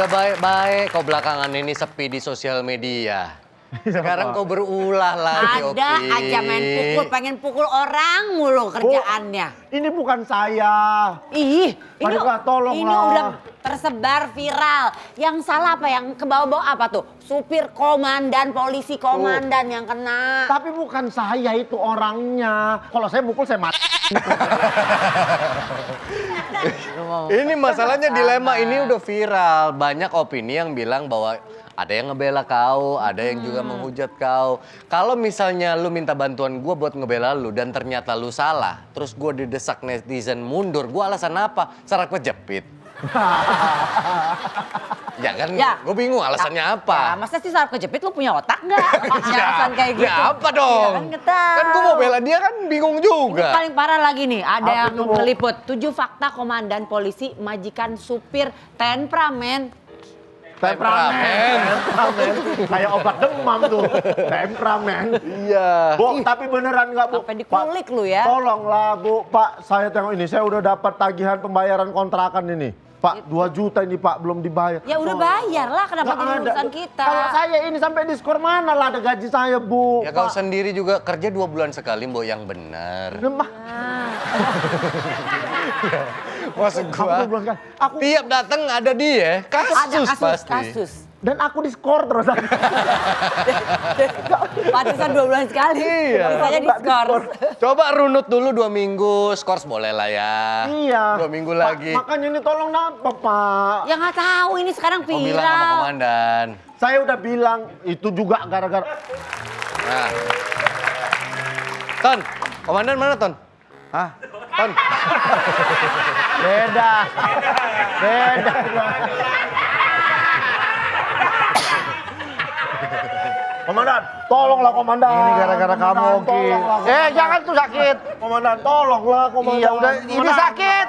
Udah baik-baik, kau belakangan ini sepi di sosial media. Sekarang kau berulah lagi, Oki. Ada aja main pukul, pengen pukul orang mulu kerjaannya. Ini bukan saya. Ih, tolonglah. ini udah tersebar viral. Yang salah apa? Yang ke bawah-bawah apa tuh? Supir komandan, polisi komandan yang kena. Tapi bukan saya itu orangnya. Kalau saya mukul saya mati. Ini masalahnya dilema ini udah viral. Banyak opini yang bilang bahwa ada yang ngebela kau, ada yang juga menghujat kau. Kalau misalnya lu minta bantuan gue buat ngebela lu dan ternyata lu salah, terus gue didesak netizen mundur, gue alasan apa? Sarap kejepit. Ya kan, gue bingung alasannya apa. Ya, masa sih sarap kejepit lu punya otak nggak? Alasan kayak gitu. Ya apa dong? Ya, kan gue mau bela dia kan bingung juga. Ini paling parah lagi nih, ada yang meliput 7 fakta komandan polisi majikan supir temperamen. Temperamen. Kayak obat demam tuh. Temperamen. Iya. Bu, tapi beneran nggak, Bu? Sampai dikulik lu ya. Tolonglah, Bu. Pak, saya tengok ini. Saya udah dapat tagihan pembayaran kontrakan ini. Pak, 2 juta ini, Pak, belum dibayar. Ya udah bayar lah, kenapa jadi urusan kita? Kalau saya ini sampai diskor mana lah ada gaji saya, Bu. Ya kau sendiri juga kerja 2 bulan sekali, Mbok, yang benar. Maksud gua, tiap datang ada dia, kasus pasti. Kasus. Dan aku diskor terus. Pantesan 2 bulan sekali. Iya. Bisanya diskor. Coba runut dulu 2 minggu, skors boleh lah ya. Iya. 2 minggu lagi. Makanya ini tolong apa, Pak? Ya nggak tahu, ini sekarang Kau bilang sama viral. komandan. Saya udah bilang, itu juga gara-gara... Nah. Ton, komandan mana Ton? Hah? Ton. Beda. Komandan, tolonglah komandan. Ini gara-gara kamu, Oki. Jangan tuh sakit. Komandan, tolonglah komandan. Iya udah, ini sakit.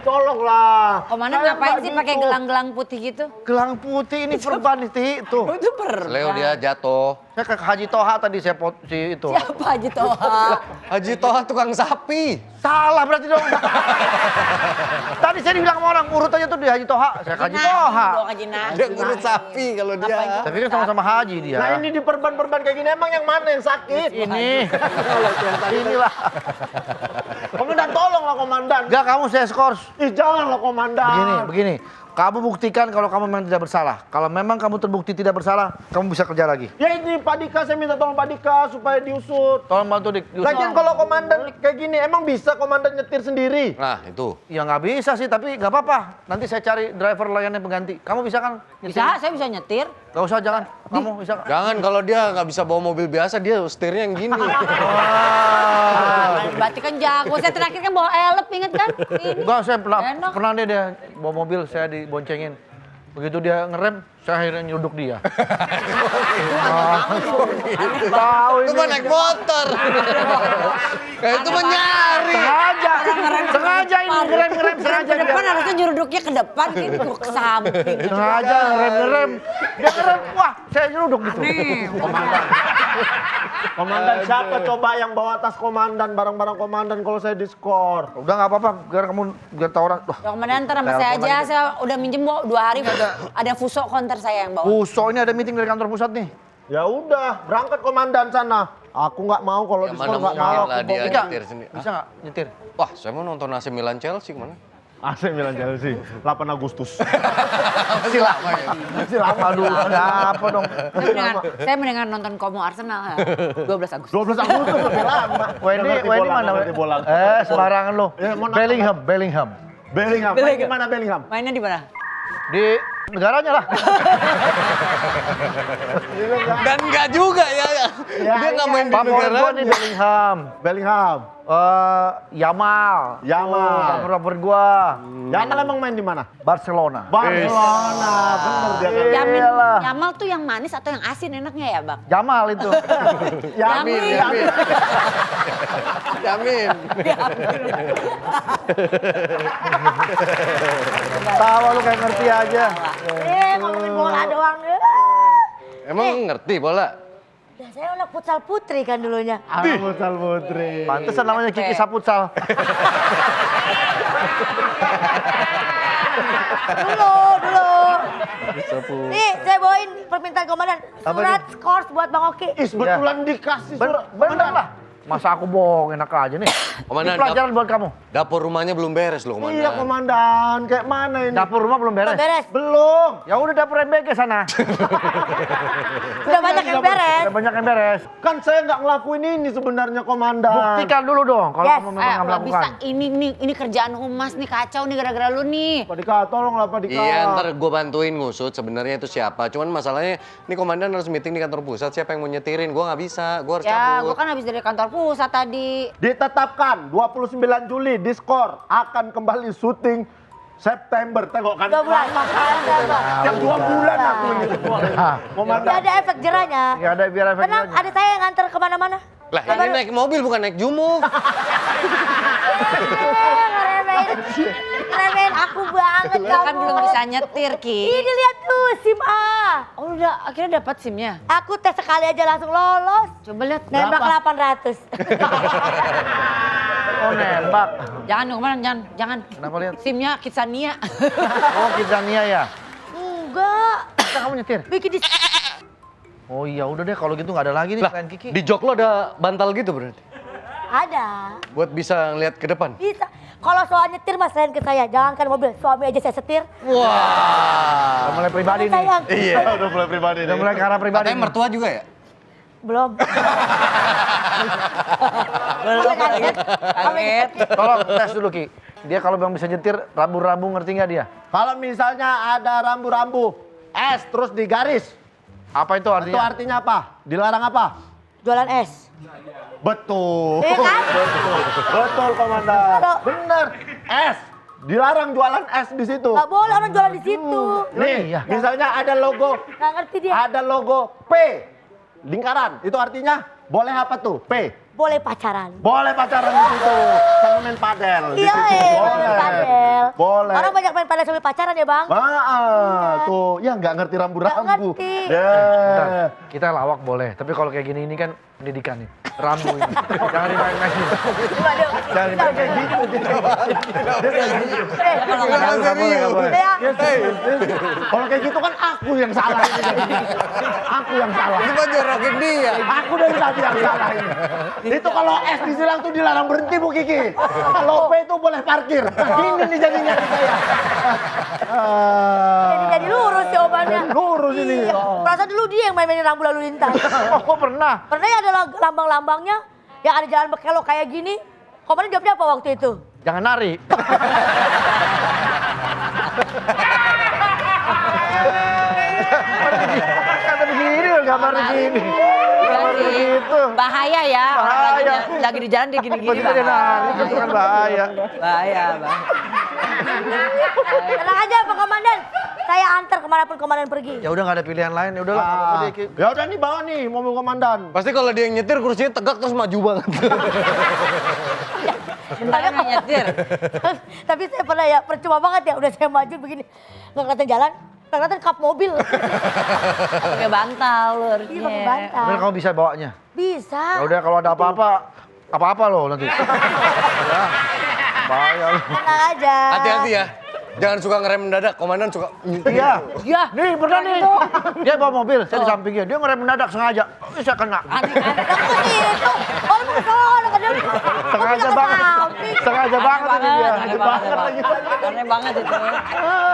Tolonglah. Komandan Saya ngapain nggak sih gitu. pakai gelang-gelang putih gitu? Gelang putih ini perban itu. Tuh. Itu perban. Leo dia jatuh. Saya ke Haji Toha tadi saya si itu. Siapa Haji Toha? Haji Toha tukang sapi. Salah berarti dong. Tadi saya dibilang sama orang urut aja tuh di Haji Toha. Saya ke Haji Toha. Dia ngurus sapi kalau dia. Tapi kan sama-sama haji dia. Nah ini di perban-perban kayak gini emang yang mana yang sakit? Ini. Inilah. Komandan, tolonglah komandan. Enggak, kamu saya skors. Ih janganlah komandan. Begini. Kamu buktikan kalau kamu memang tidak bersalah. Kalau memang kamu terbukti tidak bersalah, kamu bisa kerja lagi. Ya ini Pak Dika, saya minta tolong Pak Dika supaya diusut. Tolong bantu Lagian kalau komandan kayak gini, emang bisa komandan nyetir sendiri? Nah itu. Ya nggak bisa sih, tapi nggak apa-apa. Nanti saya cari driver layannya pengganti. Kamu bisa kan? Nyetir? Bisa, saya bisa nyetir. Gak usah, jangan. Kamu bisa kan? Jangan kalau dia nggak bisa bawa mobil biasa, dia setirnya yang gini. Berarti kan jago. Saya terakhir kan bawa elep, inget kan? Ini. Enggak, saya Enak. pernah dia bawa mobil, saya diboncengin. Begitu dia ngerem, saya akhirnya nyeruduk dia. Tahu Itu ini. mah naik motor. Kayak itu mah nyari. Sengaja ini ngerem sengaja Ke depan dia. harusnya nyeruduknya ke depan, ini ke samping. Sengaja ngerem. Dia ngerem, wah saya nyeruduk gitu. Komandan siapa coba yang bawa tas komandan, barang-barang komandan kalau saya diskor? Udah nggak apa-apa, biar kamu biar tahu orang. Wah, Ya, komandan ntar sama saya aja, saya udah minjem 2 hari. Ada fuso konter saya yang bawa. Puso ini ada meeting dari kantor pusat nih. Ya udah, berangkat komandan sana. Aku nggak mau kalau Ya diskor mana nggak mungkin mau. lah dia Bisa nyetir sendiri. bisa nggak nyetir? Wah, saya mau nonton AC Milan Chelsea kemana? AC Milan Chelsea, 8 Agustus. Masih lama ya. Masih lama. Aduh, ada apa dong? Saya mendengar nonton Como Arsenal 12 Agustus. 12 Agustus lebih lama. Wendy mana? Bola. Sembarangan lo. Ya, mau nonton. Bellingham. Bellingham. Main di mana Bellingham? Mainnya di mana? Di negaranya lah. Dan enggak juga ya. Dia nggak main di Favorit negara. gua nih Bellingham. Bellingham. Yamal. Favorit gua. Yamal emang main di mana? Barcelona. Barcelona. Bener dia kan. Yamal tuh yang manis atau yang asin enaknya ya, Bang? Jamal itu. Yamin. Yamin. Tawa lu kayak ngerti aja. Ngomongin bola doang. Emang ngerti bola? Ya, saya anak futsal putri kan dulunya. Futsal putri. Pantesan namanya Kiki Saputsal. Dulu. Nih, saya bawain permintaan komandan. Apa Surat skors buat Bang Oki. Is betulan dikasih surat. Bener lah. Masa aku bohong, enak aja nih. Komandan, Ini pelajaran buat kamu. Dapur rumahnya belum beres loh, komandan. Iya komandan, kayak mana ini? Dapur rumah belum beres? Beres. Belum. Ya udah dapur MBG sana. Udah banyak yang beres. Udah banyak yang beres. Kan saya nggak ngelakuin ini sebenarnya komandan. Buktikan dulu dong kalau Yes. kamu memang nggak nggak bisa. melakukan. Ini kerjaan humas nih, kacau nih gara-gara lu nih. Pak Dika, tolonglah Pak Dika. Iya, ntar gue bantuin ngusut sebenarnya itu siapa. Cuman masalahnya, ini komandan harus meeting di kantor pusat. Siapa yang mau nyetirin? Gue nggak bisa. Gue harus Ya, cabut. gua kan habis dari kantor pusat tadi. Ditetapkan 29 Juli Diskor akan kembali syuting September. Tengok kan. 2 bulan. Makanya, Bang. Yang 2 bulan aku ini. Biar Komandan. ada efek jerahnya. Ya ada biar efek Tenang, jerahnya. ada saya yang nganter kemana-mana. Lah, ini naik mobil bukan naik jumuk. Ngeremehin aku banget kamu. Kan belum bisa nyetir, Ki. Ini lihat tuh SIM A. Oh, udah akhirnya dapat SIM-nya. Aku tes sekali aja langsung lolos. Coba lihat. Nembak 800. Oh nembak. Jangan dong, komandan, jangan. Kenapa lihat? SIM-nya Kidsania. Oh Kidzania ya. Enggak. Bisa kamu nyetir? Bikin di Oh iya udah deh kalau gitu nggak ada lagi nih Lah, selain Kiki. di jok lo ada bantal gitu berarti? ada. Buat bisa ngeliat ke depan? Bisa. Kalau soal nyetir mas selain ke saya, jangankan mobil, suami aja saya setir. Wah. Udah mulai pribadi nih. Sayang. Iya. Udah mulai pribadi Udah mulai ke arah pribadi. Katanya nih. mertua juga ya? Belum. Belum kaget. Tolong tes dulu Ki. Dia kalau memang bisa nyetir rambu-rambu ngerti nggak dia? Kalau misalnya ada rambu-rambu S terus digaris, Apa itu itu artinya? artinya apa? Dilarang apa? Jualan es. Betul. Iya kan? Betul komandan. Betul. Bener. S. Dilarang jualan es di situ. Gak boleh orang jualan di situ. Nih, Iya. misalnya ada logo, Gak ngerti dia. ada logo P lingkaran. Itu artinya boleh apa tuh? P. Boleh pacaran. Boleh pacaran di situ. Sama main padel di Iya, situ. boleh padel. Boleh. Orang banyak main padel sambil pacaran ya bang. Tuh, ya nggak ngerti rambu-rambu. Nggak ngerti. Bentar, Ya. kita lawak boleh, tapi kalau kayak gini ini kan pendidikan nih. Rambu ini. Jangan dimain-mainin. Waduh. Jangan dipakai kayak gitu. Kalau nggak Nggak boleh, nggak boleh. Ya. Kalau kayak gitu kan aku yang salah ini jadinya. Aku yang salah. Ini mah jorokin dia. Aku dari tadi yang salah ini. Itu kalau S disilang tuh dilarang berhenti Bu Kiki. Kalau P itu boleh parkir. Ini nih jadinya saya. Jadi lurus jawabannya. Lurus ini. Iya. Perasaan dulu dia yang main-mainin rambu lalu lintas. Oh pernah. Pernah ya ada lambang-lambangnya yang ada jalan berkelok kayak gini. Komandan jawabnya apa waktu itu? Jangan nari. Kata begini loh gambarnya gini. Gambarnya begitu. Bahaya ya. Orang Bahaya. lagi di jalan dia gini-gini. Begitu dia nari, itu kan bahaya. Bahaya, Bang. Tenang aja Pak Komandan. Saya antar kemanapun komandan pergi. Ya udah nggak ada pilihan lain, ya udahlah. nggak apa-apa deh, Ki. Ya udah nih bawa nih mobil komandan. Pasti kalau dia yang nyetir kursinya tegak terus maju banget. Bentar kan nggak nyetir. Tapi saya pernah ya, percuma banget ya. Udah saya maju begini. Nggak kelihatan jalan, nggak kelihatan kap mobil. Pakai bantal lu Iya pakai harusnya. bantal. Bener kamu bisa bawanya. Bisa. Ya udah kalau ada apa-apa loh nanti. Ya, bahaya loh. Tenang aja. Hati-hati ya. Jangan suka ngerem mendadak, komandan suka. Iya. Ya. Nih pernah nih. Dia bawa mobil, saya di sampingnya. Dia ngerem mendadak sengaja. Bisa kena. Aneh-aneh. Aku itu. Oh mau kesana kan dia. Sengaja banget. Sengaja banget ini dia. Aneh banget. Aneh banget itu.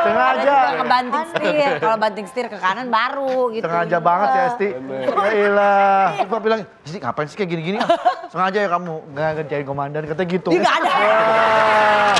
Sengaja. Ke banting setir. Kalau banting setir ke kanan baru gitu. Sengaja banget ya Esti. Ya ilah. Terus gua bilang, Esti ngapain sih kayak gini-gini? Sengaja ya kamu nggak ngerjain komandan, katanya gitu. Dia nggak ada. Wah.